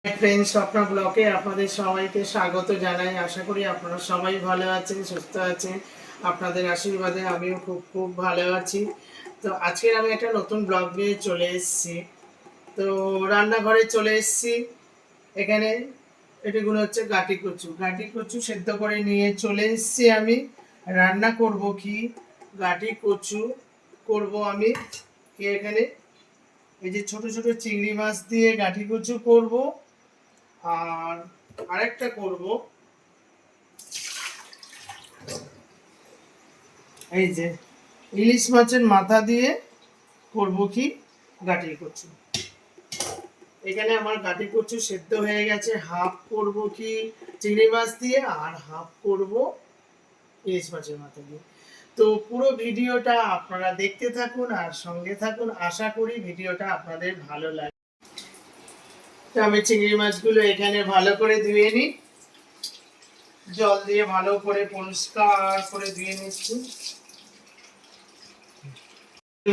Friends, স্বপ্ন ব্লকে আপনাদের সবাইকে স্বাগত জানাই। আশা করি আপনারা সবাই ভালো আছেন, সুস্থ আছেন। আপনাদের আশীর্বাদে আমিও খুব খুব ভালো আছি। তো আজকে আমি একটা নতুন ব্লগ নিয়ে চলে এসেছি। তো রান্নাঘরে চলে এসেছি। এখানে এটিগুলো হচ্ছে গাটি কচু সেদ্ধ করে নিয়ে চলে এসেছি। আমি রান্না করব কি গাটি কচু করব আমি কি এখানে এই যে ছোট ছোট চিংড়ি মাছ দিয়ে গাটি কচু করব। আর আরেকটা করব এই যে ইলিশ মাছের মাথা দিয়ে করব কি গাটি কচু। এখানে আমার গাটি কচু সেদ্ধ হয়ে গেছে। হাফ করব কি চিংড়ি মাছ দিয়ে আর হাফ করব ইলিশ মাছের মাথা দিয়ে। তো পুরো ভিডিওটা আপনারা দেখতে থাকুন আর সঙ্গে থাকুন। আশা করি ভিডিওটা আপনাদের ভালো লাগে। তো আমি চিংড়ি মাছগুলো এখানে ভালো করে ধুয়ে নিই, জল দিয়ে ভালো করে পরিষ্কার করে ধুয়ে নিচ্ছি।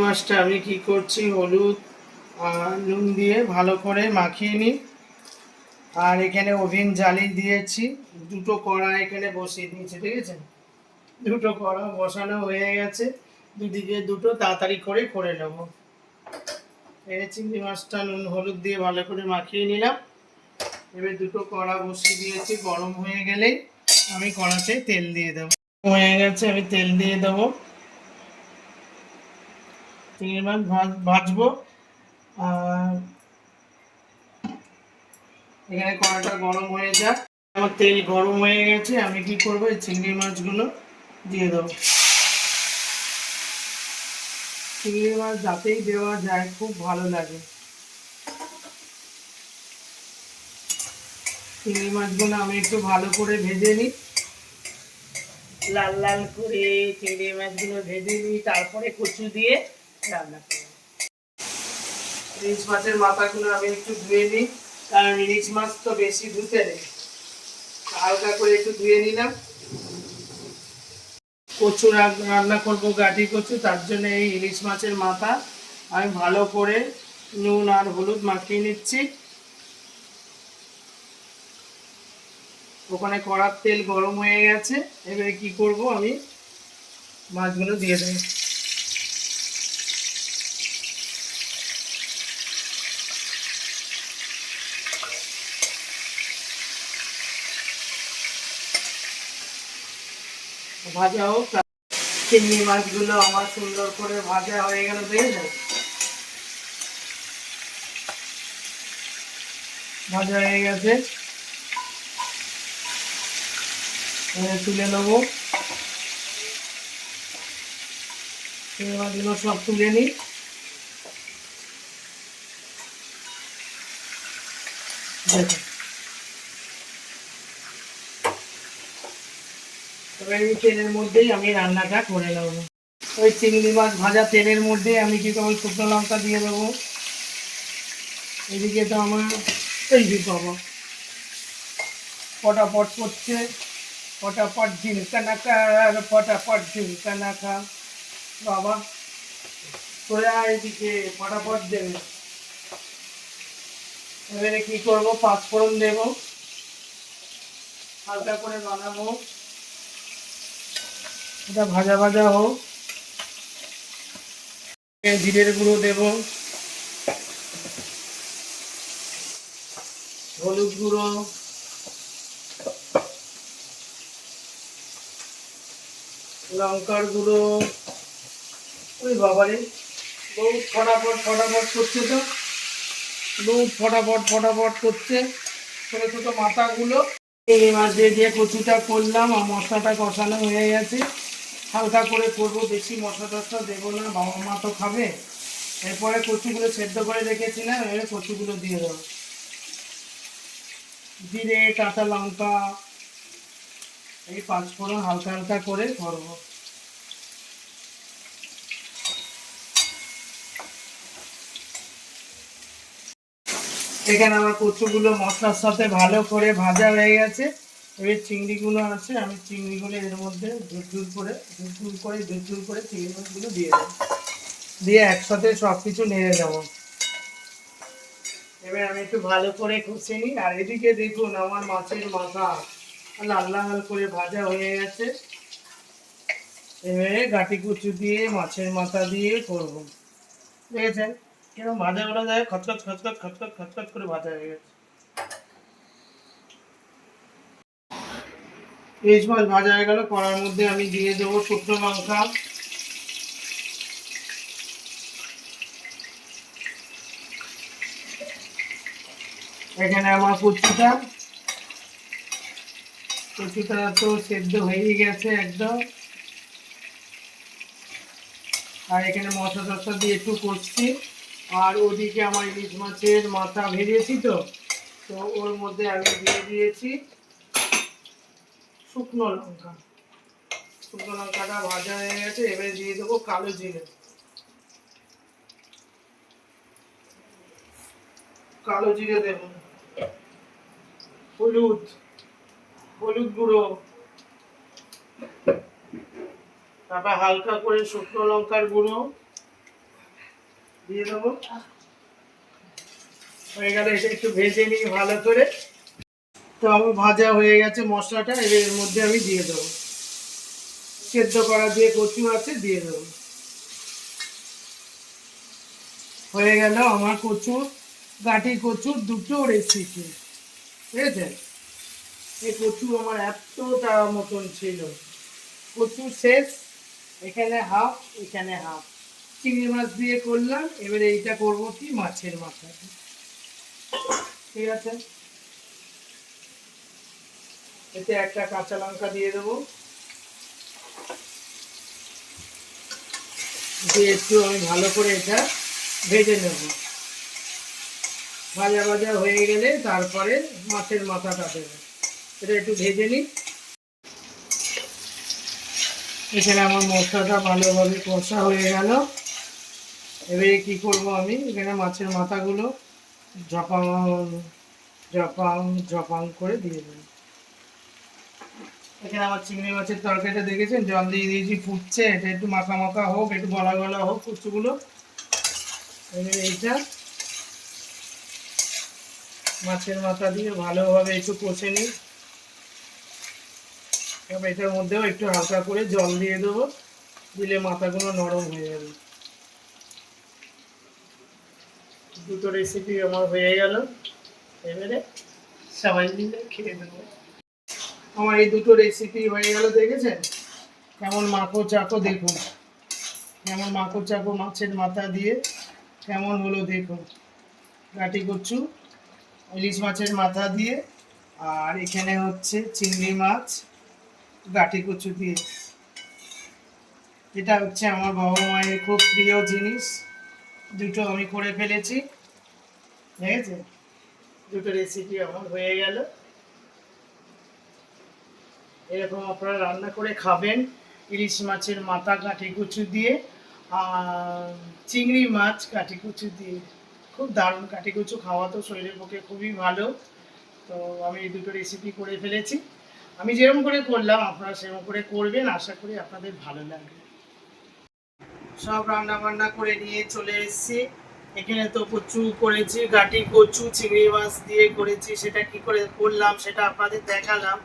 মাছটা আমি কি করছি, হলুদ আর নুন দিয়ে ভালো করে মাখিয়ে নিই। আর এখানে ওভেন জ্বালিয়ে দিয়েছি, দুটো কড়া এখানে বসিয়ে দিয়েছি। ঠিক আছে, দুটো কড়া বসানো হয়ে গেছে, দুদিকে দুটো তাড়াতাড়ি করে করে নেবো। এখানে চিংড়ি মাছটা নুন হলুদ দিয়ে ভালো করে মাখিয়ে নিলাম। এবার দুটো কড়া বসিয়ে দিয়েছি, গরম হয়ে গেলেই আমি কড়াতে তেল দিয়ে দেবো। হয়ে গেছে, আমি তেল দিয়ে দেবো। চিংড়ি মাছ ভাজবো। আর এখানে কড়াটা গরম হয়ে যাক। আমার তেল গরম হয়ে গেছে, আমি কি করব, এই চিংড়ি মাছগুলো দিয়ে দেবো। চিংড়ি মাছ যাতেই দেওয়া যায় খুব ভালো লাগে। চিংড়ি মাছগুলো আমি একটু ভালো করে ভেজে নিই, লাল লাল করে চিংড়ি মাছগুলো ভেজে নিই, তারপরে কচু দিয়ে রান্না করি। ইলিশ মাছের মাথাগুলো আমি একটু ধুয়ে নিই, কারণ ইলিশ মাছ তো বেশি ধুতে নেই, হালকা করে একটু ধুয়ে নিলাম। কচু রান্না করবো গাটি কচু, তার জন্য এই ইলিশ মাছের মাথা আমি ভালো করে নুন আর হলুদ মাখিয়ে নিচ্ছি। ওখানে কড়ার তেল গরম হয়ে গেছে, এবারে কি করব, আমি মাছগুলো দিয়ে দেবো। ভাজা হোক। চিংড়ি মাছগুলো আমার সুন্দর করে ভাজা হয়ে গেল, দেখে ভাজা হয়ে গেছে, তুলে নেবো। চিংড়ি মাছগুলো সব তুলে নিই। দেখো, এবার এই তেলের মধ্যেই আমি রান্নাটা করে নেবো। ওই চিংড়ি মাছ ভাজা তেলের মধ্যে আমি কি করবো, শুকনো লঙ্কা দিয়ে দেবো। এদিকে তো আমার এই যে বাবা ফটাফট করছে, ফটাফট ঝিলকা নাকা, ফটাফট ঝিলকা নাকা। বাবা সোয়া এদিকে ফটাফট দেবে। এবারে কি করবো, পাঁচফোড়ন দেবো, হালকা করে বানাবো, এটা ভাজা ভাজা হোক। জিরের গুঁড়ো দেবো, হলুদ গুঁড়ো, লঙ্কার গুঁড়ো। ওই বাবারে বহুত ফটাফট ফটাফট করছে, তো বহুত ফটাফট ফটাফট করছে। ছোটো ছোটো মাথাগুলো এই মাছ দিয়ে দিয়ে কচুটা করলাম, আর মশলাটা কষানো হয়ে গেছে। হালকা করে করবো, বেশি মশলা টশলা দেবো না, বাবা মা তো খাবে। এরপরে কচুগুলো সেদ্ধ করে রেখেছিলাম, এবারে কচুগুলো দিয়ে দেবো। জিরে কাঁচা লঙ্কা এই পাঁচফোড়ন হালকা হালকা করে করবো। এখানে আমার কচুগুলো মশলার সাথে ভালো করে ভাজা হয়ে গেছে। এবার চিংড়িগুলো আছে, আমি চিংড়িগুলো এর মধ্যে ঝুরঝুর করে চিংড়ি মাছগুলো দিয়ে দেবো, দিয়ে একসাথে সব কিছু নেড়ে দেবো। এবার আমি একটু ভালো করে কষে নিই। আর এদিকে দেখুন আমার মাছের মাথা লাল লাল করে ভাজা হয়ে গেছে। এবারে গাটি কচু দিয়ে মাছের মাথা দিয়ে করবো। দেখেছেন কিরকম ভাজা গুলো যায়, খচখচ খচখচ খচখচ খচখচ করে ভাজা হয়ে গেছে। ইলিশ মাছ ভাজা হয়ে গেল। কড়ার মধ্যে আমি দিয়ে দেবো শুকনো লঙ্কা, এখানে আমার কচুটা তো সেদ্ধ হয়ে গেছে একদম। আর এখানে মশলা টশলা দিয়ে একটু কষছি। আর ওদিকে আমার ইলিশ মাছের মাথা ভেজেছি, তো তো ওর মধ্যে আমি দিয়ে দিয়েছি শুকনো লঙ্কা। শুকনো লঙ্কাটা ভাজা হয়ে গেছে। এবারে দিয়ে দেবো কালো জিরে। কালো জিরে দেব, হলুদ, হলুদ গুঁড়ো, তারপর হালকা করে শুকনো লঙ্কার গুঁড়ো দিয়ে দেবো। হয়ে গেলে এটা একটু ভেজে নিই ভালো করে। তো আমার ভাজা হয়ে গেছে মশলাটা। এর মধ্যে আমি দিয়ে দেবো সেদ্ধ করা দিয়ে কচু আছে, দিয়ে দেবো। হয়ে গেল আমার কচু, গাটি কচুর দুটো রেসিপি। বুঝেছেন, এই কচু আমার এতটা মতন ছিল। কচু শেষ, এখানে হাফ, এখানে হাফ। চিংড়ি মাছ দিয়ে করলাম। এবারে এইটা করবো কি মাছের মাথা। ঠিক আছে, এতে একটা কাঁচা লঙ্কা দিয়ে দেবো, দিয়ে একটু আমি ভালো করে এটা ভেজে নেব। ভাজা ভাজা হয়ে গেলে তারপরে মাছের মাথাটা দেবো। এটা একটু ভেজে নিই। এখানে আমার মশলাটা ভালোভাবে কষা হয়ে গেল। এবারে কি করব, আমি এখানে মাছের মাথাগুলো ঝপাং ঝপাং ঝপাং করে দিয়ে দেবো। এখানে আমার চিংড়ি মাছের তরকারিটা দেখেছেন, জল দিয়ে দিয়েছি, ফুটছে। এটা একটু মাখা মাখা হোক, একটু গলা গলা হোক কচুগুলো। এবারে এইটা মাছের মাথা দিয়ে ভালোভাবে একটু কষে নিই। এবার এটার মধ্যেও একটু হালকা করে জল দিয়ে দেবো, দিলে মাথাগুলো নরম হয়ে যাবে। দুটো রেসিপি আমার হয়ে গেল। এবারে সবাই মিলে খেয়ে দেবো। আমার এই দুটো রেসিপি হয়ে গেল। দেখেছেন কেমন মাখো চাকো, দেখুন কেমন মাখো চাকো মাছের মাথা দিয়ে কেমন হলো দেখুন। গাটি কচু ইলিশ মাছের মাথা দিয়ে, আর এখানে হচ্ছে চিংড়ি মাছ গাটি কচু দিয়ে। এটা হচ্ছে আমার বাবা মায়ের খুব প্রিয় জিনিস। দুটো আমি করে ফেলেছি। ঠিক আছে, দুটো রেসিপি আমার হয়ে গেল। এরকম আপনারা রান্না করে খাবেন ইলিশ মাছের মাথা কাঠি কচু দিয়ে আর চিংড়ি মাছ কাঠি কচু দিয়ে। খুব দারুণ। কাঠি কচু খাওয়া তো শরীরের পক্ষে খুবই ভালো। তো আমি এই দুটো রেসিপি করে ফেলেছি। আমি যেরকম করে করলাম আপনারা সেরকম করে করবেন, আশা করি আপনাদের ভালো লাগবে। সব রান্না বান্না করে নিয়ে চলে এসেছি। এখানে তো কচু করেছি, গাটি কচু চিংড়ি মাছ দিয়ে করেছি। সেটা কি করে করলাম সেটা আপনাদের দেখালাম।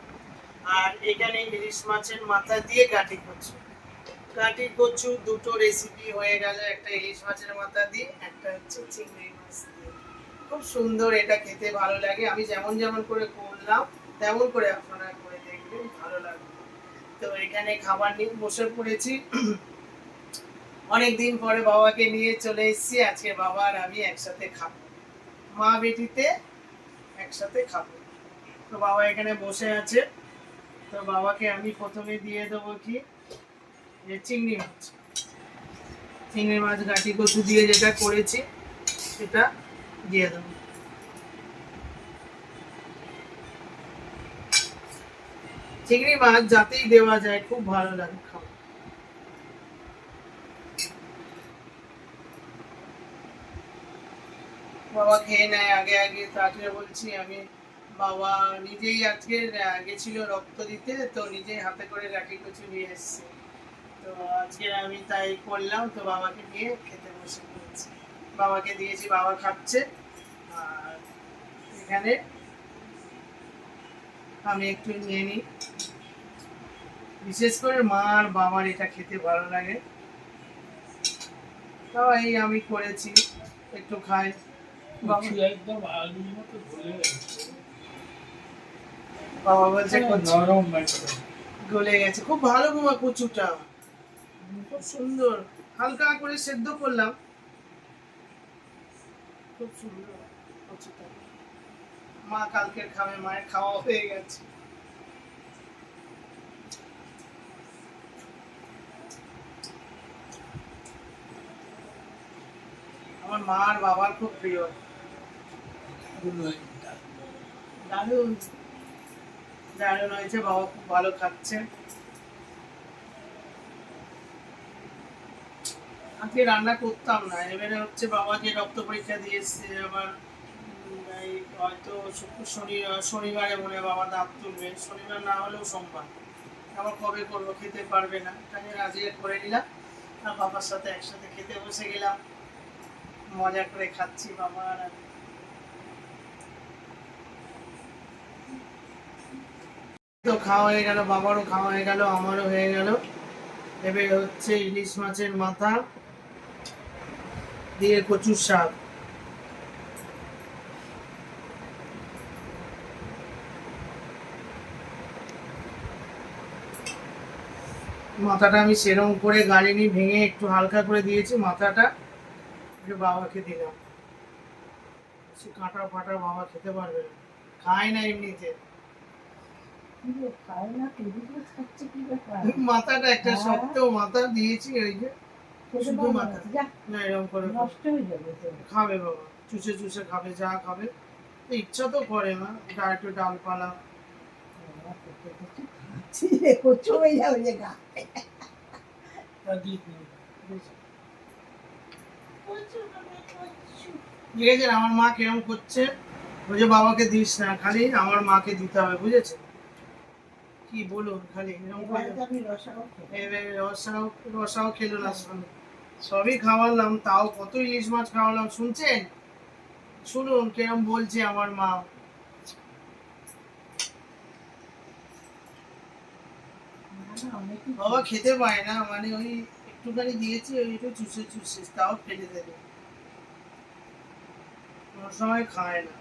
আর এখানে ইলিশ মাছের মাথা দিয়ে গাটি কচু। গাটি কচু দুটো রেসিপি হয়ে গেল, একটা ইলিশ মাছের মাথা দিয়ে, একটা হচ্ছে চিংড়ি মাছ দিয়ে। খুব সুন্দর, এটা খেতে ভালো লাগে। আমি যেমন যেমন করে করলাম তেমন করে আপনারা করে দেখবেন, ভালো লাগবে। তো এখানে খাবার নিয়ে বসে পড়েছি। অনেকদিন পরে বাবাকে নিয়ে চলে এসেছি। আজকে বাবা আর আমি একসাথে খাবো, মা বেটিতে একসাথে খাবো। তো বাবা এখানে বসে আছে। তো বাবাকে আমি প্রথমে দিয়ে দেবো কি যে চিংড়ি মাছ। চিংড়ি মাছ গাটি কচু দিয়ে যেটা করেছি সেটা দিয়ে দেবো। চিংড়ি মাছ যাতেই দেওয়া যায় খুব ভালো লাগে খাওয়া। বাবা খেয়ে নেয় আগে আগে। তো আজকে বলছি আমি, বাবা নিজেই আজকে গেছিল রক্ত দিতে, তো নিজেই হাতে করে গাটি কচু নিয়ে এসছে। তো আজকে আমি তাই করলাম। তো বাবাকে নিয়ে খেতে বসে পড়েছি, বাবাকে দিয়েছি, বাবা খাচ্ছে। আর এখানে আমি একটু নিয়ে নিই, বিশেষ করে মা আর বাবার এটা খেতে ভালো লাগে, তাও এই আমি করেছি, একটু খাই। একদম আলুর মতো গলে গেছে। বাবা বলছে নরম গলে গেছে, খুব ভালো বাবা কচুটা, খুব সুন্দর, হালকা করে সেদ্ধ করলাম, খুব সুন্দর কচুটা। মা কালকে খাবে, মায়ের খাওয়া হয়ে গেছে। আমার মা আর বাবার খুব প্রিয়। দারুণ দারুণ হয়েছে, বাবা খুব ভালো খাচ্ছে। আজকে রান্না করতাম না, এবারে হচ্ছে বাবা যে রক্ত পরীক্ষা দিয়ে এসছে, আবার এই হয়তো শনিবারে মনে হয় বাবা দাঁত তুলবে, শনিবার না হলেও সোমবার, আবার কবে করবো, খেতে পারবে না, তাই আজকে করে নিলাম আর বাবার সাথে একসাথে খেতে বসে গেলাম, মজা করে খাচ্ছি বাবা আর আমি। তো খাওয়া হয়ে গেল, বাবারও খাওয়া হয়ে গেল, আমারও হয়ে গেল। এবার হচ্ছে ইলিশ মাছের মাথা দিয়ে কচুর শাক। মাথাটা আমি সেরম করে গালিনি, ভেঙে একটু হালকা করে দিয়েছি মাথাটা, একটু বাবাকে দিলাম, সে কাঁটা ফাটা বাবা খেতে পারবে না, খায় না এমনিতে। মাথাটা একটা শক্ত মাথা দিয়েছি, ওই যে শুধু মাথা না, এরকম করে নষ্ট হয়ে যাবে, খাবে বাবা, চুষে চুষে খাবে, যা খাবে, ইচ্ছা তো করে না, এটা একটু ডালপালা দেখেছেন আমার মা কিরম করছে, ওই যে বাবাকে দিস না, খালি আমার মাকে দিতে হবে, বুঝেছে? কি বলুন, খালি এরকম রসাও খেলো না, সবই খাওয়ালাম, তাও কত ইলিশ মাছ খাওয়ালাম, শুনছেন? শুনুন কিরম বলছে আমার মা। বাবা খেতে পায় না, মানে ওই একটুখানি দিয়েছি, ওই একটু চুষে চুষে, তাও ফেলে দেবে, কোনো সময় খায় না।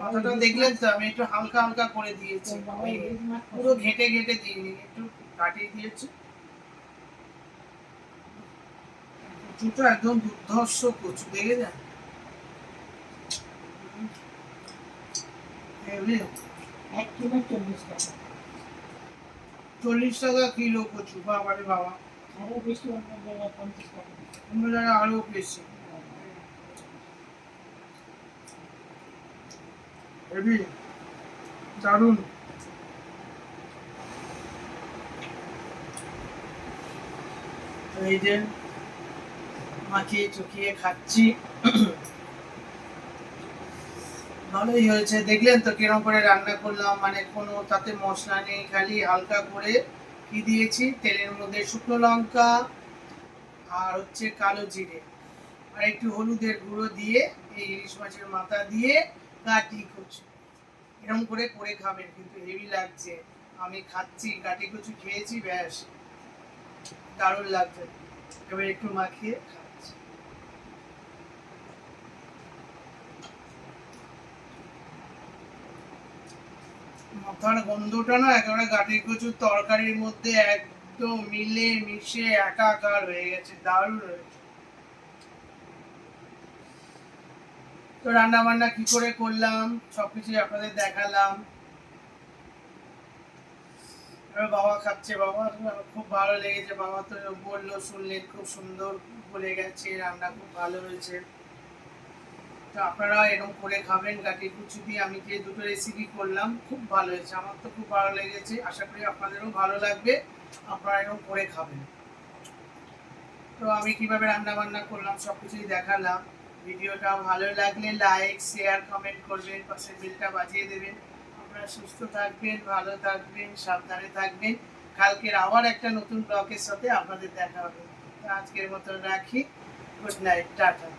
মাথাটা দেখলেন তো, আমি একটু হালকা হালকা করে দিয়েছি, পুরো ঘেটে ঘেটে দিইনি, একটু কাটিয়ে দিয়েছি। কচুটা একদম দুর্ধর্ষ কচু, দেখে যান, 40 টাকা কিলো কচু, বাবারে বাবা, আরো বেশি, অন্য জায়গায় 50 টাকা, অন্য জায়গায় আরো বেশি, হেভি, দারুণ। এই যে মাখিয়ে চুকিয়ে খাচ্ছি, ভালোই হয়েছে। দেখলেন তো কিরকম করে রান্না করলাম, মানে কোনো তাতে মশলা নেই, খালি হালকা করে কি দিয়েছি, তেলের মধ্যে শুকনো লঙ্কা আর হচ্ছে কালো জিরে আর একটু হলুদের গুঁড়ো দিয়ে, এই ইলিশ মাছের মাথা দিয়ে গাটি কচু, এরকম করে করে খাবেন, কিন্তু হেভি লাগছে। আমি খাচ্ছি, গাটি কচু খেয়েছি, ব্যাস দারুণ লাগছে। এবার একটু মাখিয়ে খাচ্ছি। মাথার গন্ধটা না একেবারে গাটি কচুর তরকারির মধ্যে একদম মিলে মিশে একাকার হয়ে গেছে, দারুণ হয়েছে। তো রান্না বান্না কি করে করলাম সবকিছুই আপনাদের দেখালাম। এবার বাবা খাচ্ছে, বাবা খুব ভালো লেগেছে, বাবা তো বললো, শুনলেন, খুব সুন্দর বলে গেছে, রান্না খুব ভালো হয়েছে। তো আপনারা এরকম করে খাবেন, গাটি কুচু দিয়ে আমি যে দুটো রেসিপি করলাম খুব ভালো হয়েছে, আমার তো খুব ভালো লেগেছে, আশা করি আপনাদেরও ভালো লাগবে, আপনারা এরকম করে খাবেন। তো আমি কিভাবে রান্না বান্না করলাম সবকিছুই দেখালাম। ভিডিওটা ভালো লাগলে লাইক শেয়ার কমেন্ট করবেন, পাশে বেলটা বাজিয়ে দেবেন। আপনারা সুস্থ থাকবেন, ভালো থাকবেন, সাবধানে থাকবেন। কালকের আবার একটা নতুন ব্লগের সাথে আপনাদের দেখা হবে। আজকের মতো রাখি, গুড নাইট, টাটা।